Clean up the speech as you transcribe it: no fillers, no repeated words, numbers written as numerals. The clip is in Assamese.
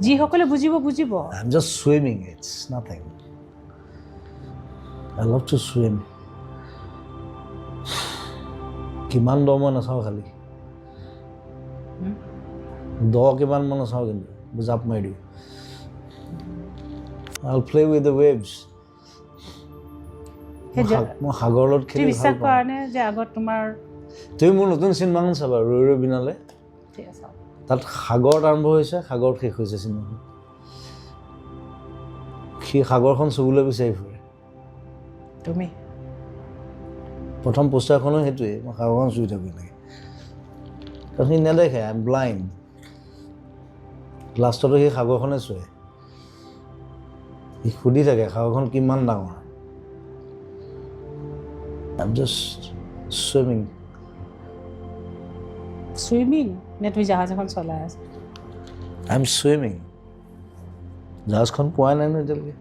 যিসকলে বুজিব I'm just swimming. It's nothing. I love to swim. কিমান দ মই নাচাওঁ খালি দ কিমান মই নাচাওঁ কিন্তু জাপ মাৰি দিওঁ I'll play with the waves. মই সাগৰত খেলি বিশ্বাস কৰা নে যে আগত তোমাৰ তুমি মোৰ নতুন চিনেমাখন চাবা ৰৈ ৰৈ বিনালে তাত সাগৰত আৰম্ভ হৈছে সাগৰত শেষ হৈছে চিনেমাখন সি সাগৰখন চুবলৈ বিচাৰি ফুৰে তুমি প্ৰথম পোষ্টাৰখনো সেইটোৱে মই সাগৰখন চুই থাকোঁ এনেকৈ কাৰণ সি নেদেখে আই এম ব্লাইণ্ড লাষ্টতো সি সাগৰখনে চুৱে সি সুধি থাকে সাগৰখন কিমান ডাঙৰ I'm just swimming. Swimming? নে তুমি জাহাজ এখন চলাই আছা? I'm swimming. জাহাজখন পোৱা নাই ন এতিয়ালৈকে